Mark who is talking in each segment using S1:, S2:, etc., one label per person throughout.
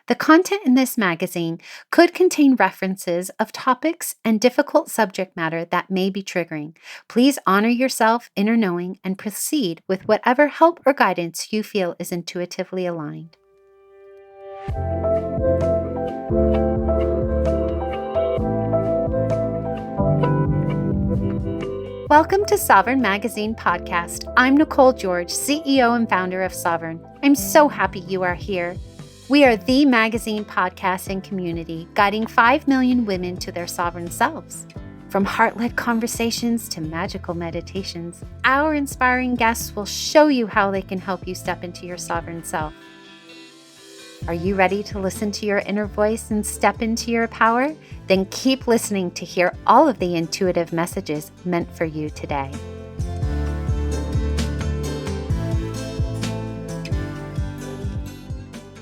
S1: The content in this magazine could contain references of topics and difficult subject matter that may be triggering. Please honor yourself, inner knowing, and proceed with whatever help or guidance you feel is intuitively aligned. Welcome to Sovereign Magazine Podcast. I'm Nicole George, CEO and founder of Sovereign. I'm so happy you are here. We are the magazine podcast and community guiding 5 million women to their sovereign selves. From heart-led conversations to magical meditations, our inspiring guests will show you how they can help you step into your sovereign self. Are you ready to listen to your inner voice and step into your power? Then keep listening to hear all of the intuitive messages meant for you today.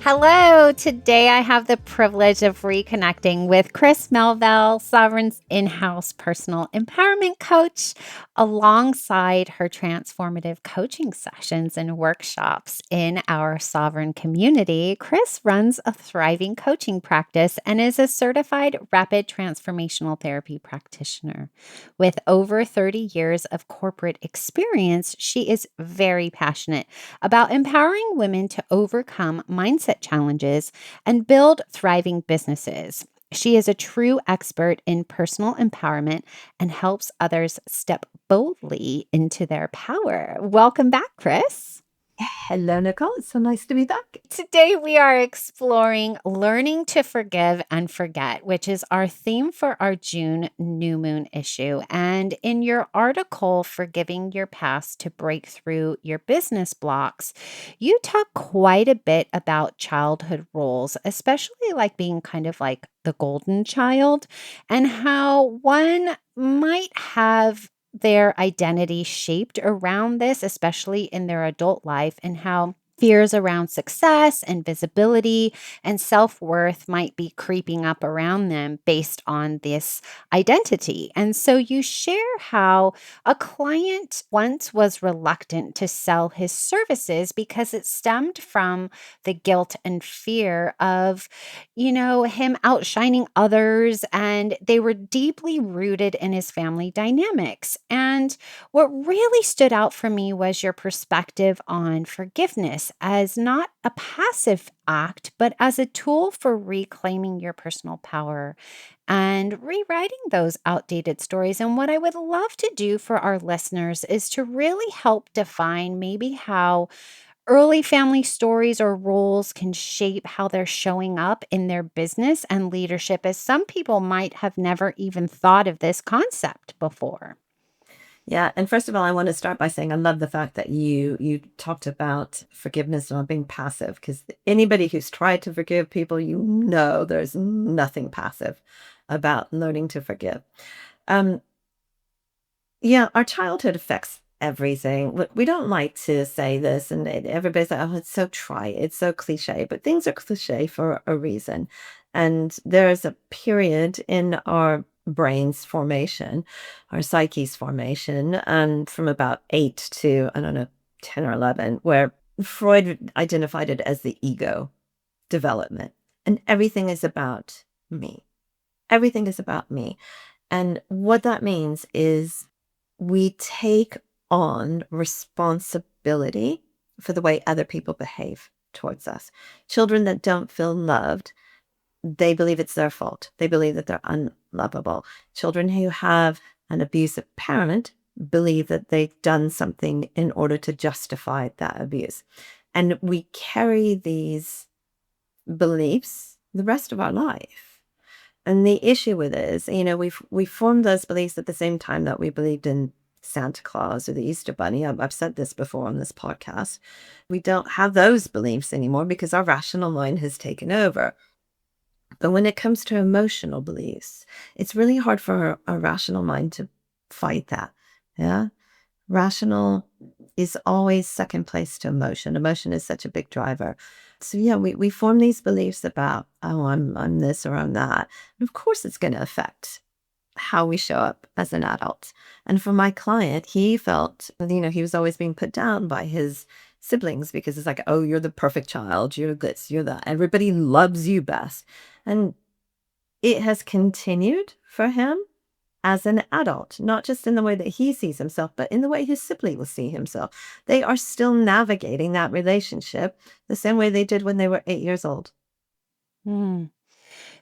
S1: Hello, today I have the privilege of reconnecting with Chris Melville, Sovereign's in-house personal empowerment coach, alongside her transformative coaching sessions and workshops in our Sovereign community. Chris runs a thriving coaching practice and is a certified rapid transformational therapy practitioner. With over 30 years of corporate experience, she is very passionate about empowering women to overcome mindset challenges and build thriving businesses. She is a true expert in personal empowerment and helps others step boldly into their power. Welcome back, Chris.
S2: Hello, Nicole. It's so nice to be back.
S1: Today, we are exploring learning to forgive and forget, which is our theme for our June new moon issue. And in your article, Forgiving Your Past to Break Through Your Business Blocks, you talk quite a bit about childhood roles, especially like being kind of like the golden child, and how one might have their identity shaped around this, especially in their adult life, and how fears around success and visibility and self-worth might be creeping up around them based on this identity. And so you share how a client once was reluctant to sell his services because it stemmed from the guilt and fear of, him outshining others, and they were deeply rooted in his family dynamics. And what really stood out for me was your perspective on forgiveness as not a passive act, but as a tool for reclaiming your personal power and rewriting those outdated stories. And what I would love to do for our listeners is to really help define maybe how early family stories or roles can shape how they're showing up in their business and leadership, as some people might have never even thought of this concept before.
S2: Yeah, and first of all, I want to start by saying I love the fact that you talked about forgiveness not being passive, because anybody who's tried to forgive people, there's nothing passive about learning to forgive. Yeah, our childhood affects everything. Look, we don't like to say this, and everybody's like, "Oh, it's so trite, it's so cliche," but things are cliche for a reason. And there's a period in our brain's formation, our psyche's formation, and from about 8 to, I don't know, 10 or 11, where Freud identified it as the ego development. And everything is about me. Everything is about me. And what that means is we take on responsibility for the way other people behave towards us. Children that don't feel loved, they believe it's their fault. They believe that they're unlovable. Children who have an abusive parent believe that they've done something in order to justify that abuse. And we carry these beliefs the rest of our life. And the issue with it is, we formed those beliefs at the same time that we believed in Santa Claus or the Easter Bunny. I've said this before on this podcast. We don't have those beliefs anymore because our rational mind has taken over. But when it comes to emotional beliefs, it's really hard for our rational mind to fight that. Yeah. Rational is always second place to emotion. Emotion is such a big driver. So yeah, we form these beliefs about, oh, I'm this or I'm that. And of course it's going to affect how we show up as an adult. And for my client, he felt, he was always being put down by his siblings because it's like, oh, you're the perfect child, you're this, you're that, everybody loves you best. And it has continued for him as an adult, not just in the way that he sees himself, but in the way his siblings see himself. They are still navigating that relationship the same way they did when they were 8 years old.
S1: Hmm.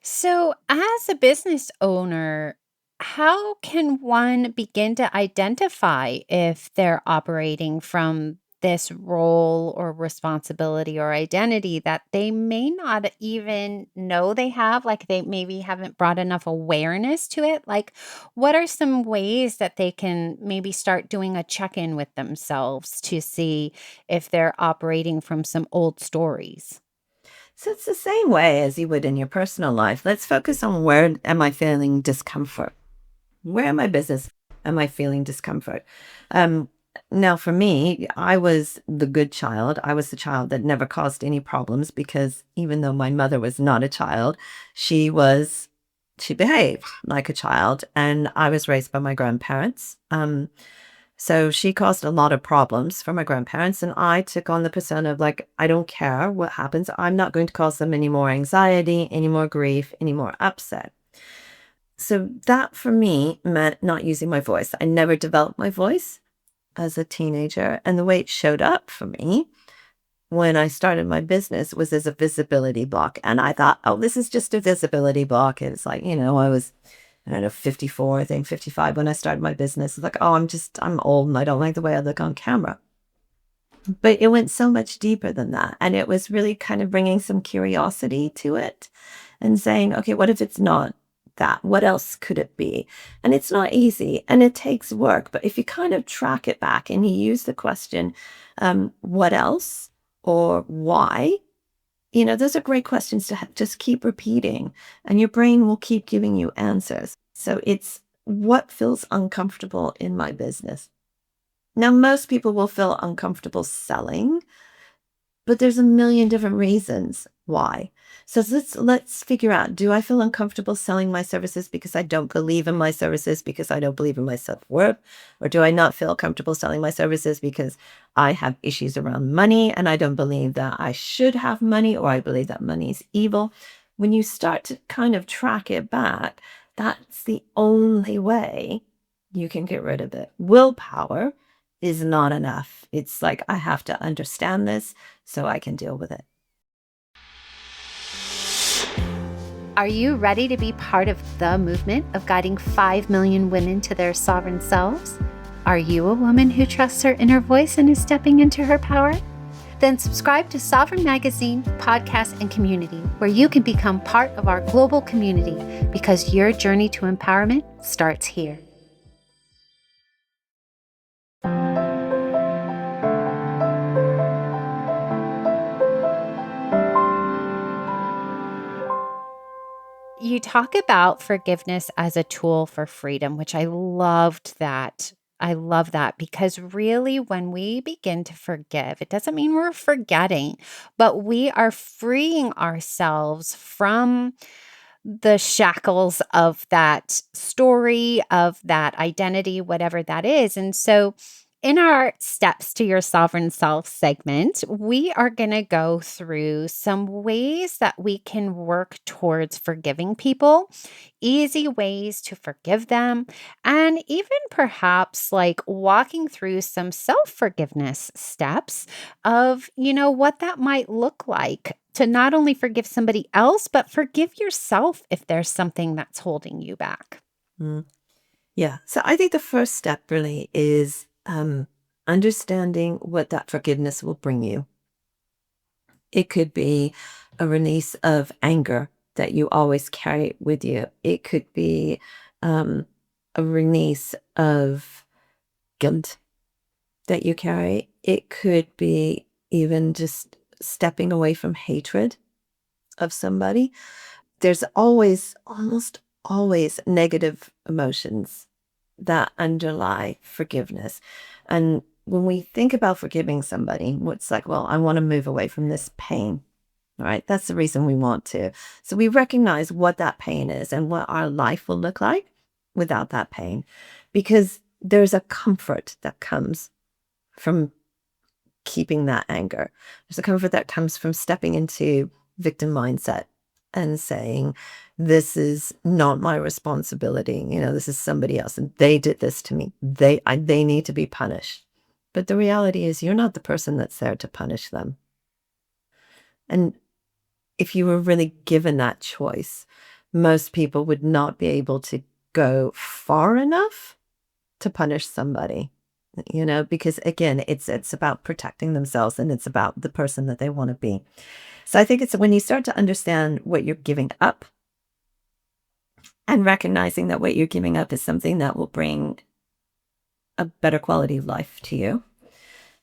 S1: So, as a business owner, how can one begin to identify if they're operating from this role or responsibility or identity that they may not even know they have? Like they maybe haven't brought enough awareness to it? Like, what are some ways that they can maybe start doing a check in with themselves to see if they're operating from some old stories?
S2: So it's the same way as you would in your personal life. Let's focus on where am I feeling discomfort? Where in my business am I feeling discomfort? Um, Now, for me, I was the good child. I was the child that never caused any problems because even though my mother was not a child, she was, she behaved like a child. And I was raised by my grandparents. So she caused a lot of problems for my grandparents. And I took on the persona of like, I don't care what happens. I'm not going to cause them any more anxiety, any more grief, any more upset. So that for me meant not using my voice. I never developed my voice as a teenager. And the way it showed up for me when I started my business was as a visibility block. And I thought, oh, this is just a visibility block. It's like, I was, I don't know, 54, I think 55 when I started my business. It's like, oh, I'm old and I don't like the way I look on camera. But it went so much deeper than that. And it was really kind of bringing some curiosity to it and saying, okay, what if it's not that? What else could it be? And it's not easy and it takes work. But if you kind of track it back and you use the question, what else or why? Those are great questions to just keep repeating, and your brain will keep giving you answers. So it's what feels uncomfortable in my business. Now, most people will feel uncomfortable selling, but there's a million different reasons why. So let's figure out, do I feel uncomfortable selling my services because I don't believe in my services, because I don't believe in my self-worth? Or do I not feel comfortable selling my services because I have issues around money and I don't believe that I should have money, or I believe that money is evil? When you start to kind of track it back, that's the only way you can get rid of it. Willpower is not enough. It's like, I have to understand this so I can deal with it.
S1: Are you ready to be part of the movement of guiding 5 million women to their sovereign selves? Are you a woman who trusts her inner voice and is stepping into her power? Then subscribe to Sovereign Magazine, podcast, and community, where you can become part of our global community, because your journey to empowerment starts here. You talk about forgiveness as a tool for freedom, which I loved that. I love that because really, when we begin to forgive, it doesn't mean we're forgetting, but we are freeing ourselves from the shackles of that story, of that identity, whatever that is. And so, in our Steps to Your Sovereign Self segment, we are going to go through some ways that we can work towards forgiving people, easy ways to forgive them, and even perhaps like walking through some self forgiveness steps of, what that might look like to not only forgive somebody else, but forgive yourself if there's something that's holding you back.
S2: Mm. Yeah. So I think the first step really is understanding what that forgiveness will bring you. It could be a release of anger that you always carry with you. It could be um, a release of guilt that you carry. It could be even just stepping away from hatred of somebody. There's always, almost always, negative emotions that underlie forgiveness. And when we think about forgiving somebody, it's like, well, I want to move away from this pain. All right. That's the reason we want to. So we recognize what that pain is and what our life will look like without that pain, because there's a comfort that comes from keeping that anger. There's a comfort that comes from stepping into victim mindset and saying, this is not my responsibility. This is somebody else, and they did this to me. They need to be punished. But the reality is, you're not the person that's there to punish them. And if you were really given that choice, most people would not be able to go far enough to punish somebody, because again, it's about protecting themselves, and it's about the person that they want to be. So I think it's when you start to understand what you're giving up and recognizing that what you're giving up is something that will bring a better quality of life to you,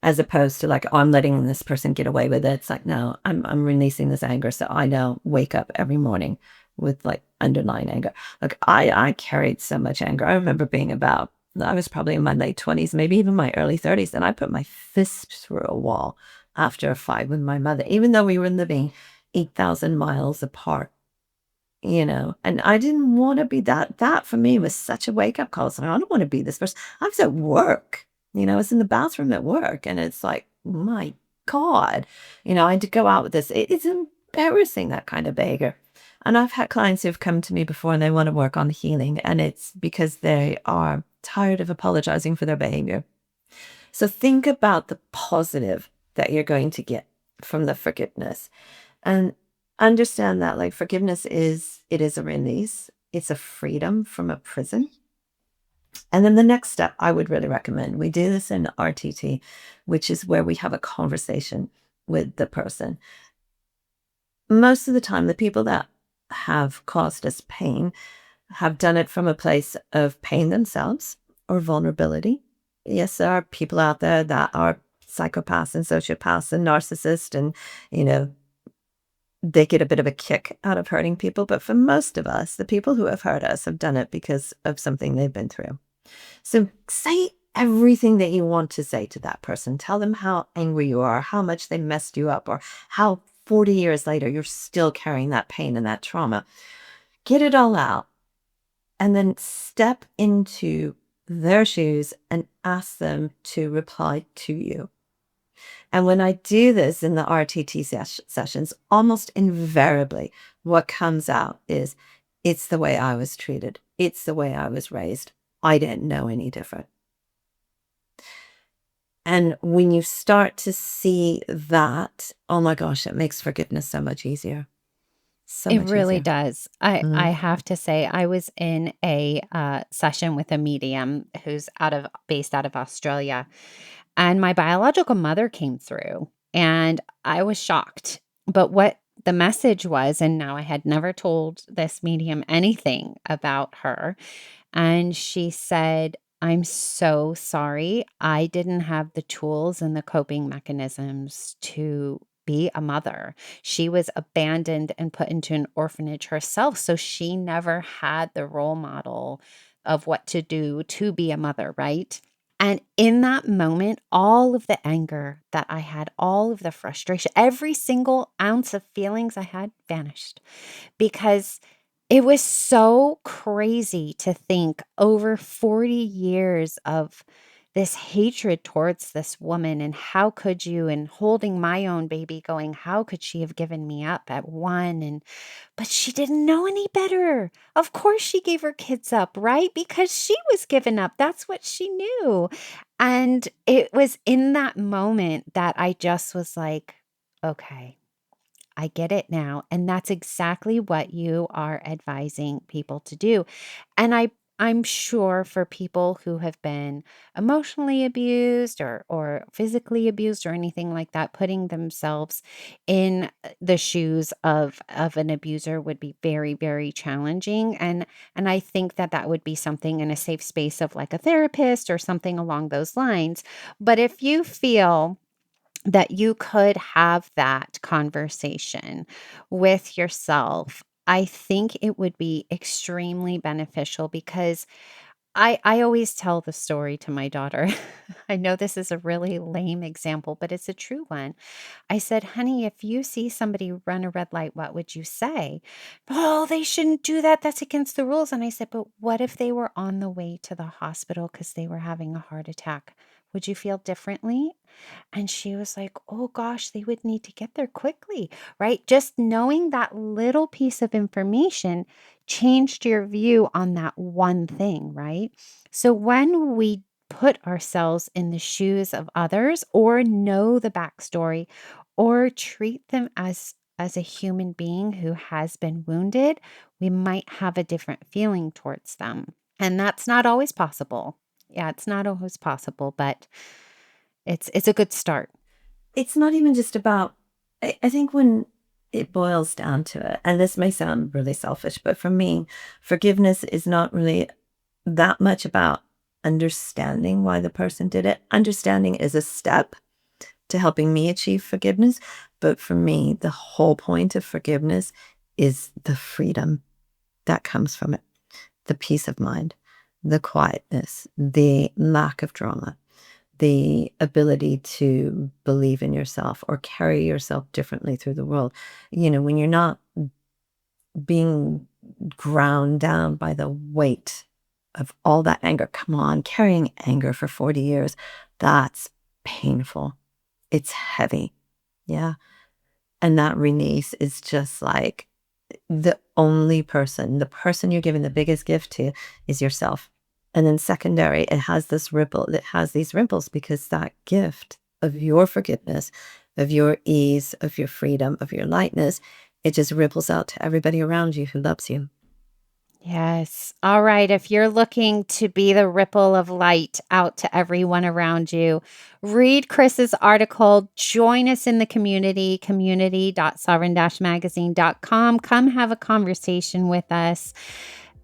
S2: as opposed to like, oh, I'm letting this person get away with it. It's like, no, I'm releasing this anger. So I now wake up every morning with like underlying anger. Like I carried so much anger. I remember I was probably in my late 20s, maybe even my early 30s, and I put my fist through a wall after a fight with my mother, even though we were living 8,000 miles apart. And I didn't want to be that. That for me was such a wake up call. So I don't want to be this person. I was at work, I was in the bathroom at work, and it's like, my God, I had to go out with this. It's embarrassing, that kind of behavior. And I've had clients who've come to me before and they want to work on healing, and it's because they are tired of apologizing for their behavior. So think about the positive that you're going to get from the forgiveness. And understand that like forgiveness is a release. It's a freedom from a prison. And then the next step I would really recommend, we do this in RTT, which is where we have a conversation with the person. Most of the time, the people that have caused us pain have done it from a place of pain themselves or vulnerability. Yes, there are people out there that are psychopaths and sociopaths and narcissists, and they get a bit of a kick out of hurting people. But for most of us, the people who have hurt us have done it because of something they've been through. So say everything that you want to say to that person. Tell them how angry you are, how much they messed you up, or how 40 years later you're still carrying that pain and that trauma. Get it all out, and then step into their shoes and ask them to reply to you. And when I do this in the RTT sessions, almost invariably what comes out is, it's the way I was treated. It's the way I was raised. I didn't know any different. And when you start to see that, oh my gosh, it makes forgiveness so much easier. So
S1: It
S2: much
S1: really
S2: easier.
S1: does. I
S2: Mm.
S1: have to say, I was in a session with a medium who's based out of Australia, and my biological mother came through, and I was shocked. But what the message was, and now I had never told this medium anything about her, and she said, I'm so sorry. I didn't have the tools and the coping mechanisms to be a mother. She was abandoned and put into an orphanage herself. So she never had the role model of what to do to be a mother, right? And in that moment, all of the anger that I had, all of the frustration, every single ounce of feelings I had vanished, because it was so crazy to think over 40 years of this hatred towards this woman, and how could you, and holding my own baby going, how could she have given me up at 1? And but she didn't know any better. Of course she gave her kids up, right? Because she was given up. That's what she knew. And it was in that moment that I just was like, okay, I get it now. And that's exactly what you are advising people to do. And I'm sure for people who have been emotionally abused or physically abused or anything like that, putting themselves in the shoes of an abuser would be very, very challenging. And I think that that would be something in a safe space of like a therapist or something along those lines. But if you feel that you could have that conversation with yourself, I think it would be extremely beneficial, because I always tell the story to my daughter. I know this is a really lame example, but it's a true one. I said, "Honey, if you see somebody run a red light, what would you say?" "Oh, they shouldn't do that. That's against the rules." And I said, "But what if they were on the way to the hospital because they were having a heart attack? would you feel differently? And she was like, oh gosh, they would need to get there quickly, right? Just knowing that little piece of information changed your view on that one thing, right? So when we put ourselves in the shoes of others or know the backstory or treat them as a human being who has been wounded, we might have a different feeling towards them. And that's not always possible. Yeah, it's not always possible, but it's a good start.
S2: It's not even just about, I think when it boils down to it, and this may sound really selfish, but for me, forgiveness is not really that much about understanding why the person did it. Understanding is a step to helping me achieve forgiveness. But for me, the whole point of forgiveness is the freedom that comes from it, the peace of mind, the quietness, the lack of drama, the ability to believe in yourself or carry yourself differently through the world. When you're not being ground down by the weight of all that anger. Come on, carrying anger for 40 years, that's painful. It's heavy. Yeah. And that release is just like the person you're giving the biggest gift to is yourself. And then secondary, it has these ripples because that gift of your forgiveness, of your ease, of your freedom, of your lightness, it just ripples out to everybody around you who loves you.
S1: Yes. All right. If you're looking to be the ripple of light out to everyone around you, read Chris's article. Join us in the community.sovereign-magazine.com. Come have a conversation with us.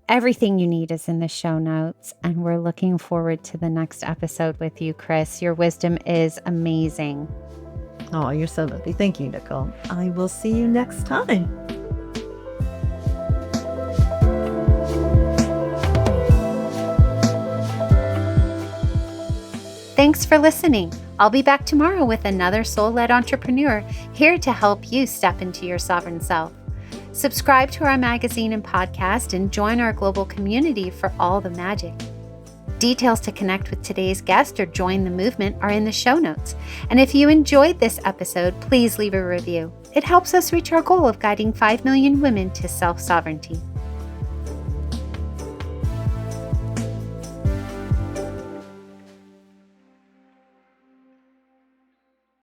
S1: Everything you need is in the show notes. And we're looking forward to the next episode with you, Chris. Your wisdom is amazing.
S2: Oh, you're so lovely. Thank you, Nicole. I will see you next time.
S1: Thanks for listening. I'll be back tomorrow with another soul-led entrepreneur here to help you step into your sovereign self. Subscribe to our magazine and podcast and join our global community for all the magic. Details to connect with today's guest or join the movement are in the show notes. And if you enjoyed this episode, please leave a review. It helps us reach our goal of guiding 5 million women to self-sovereignty.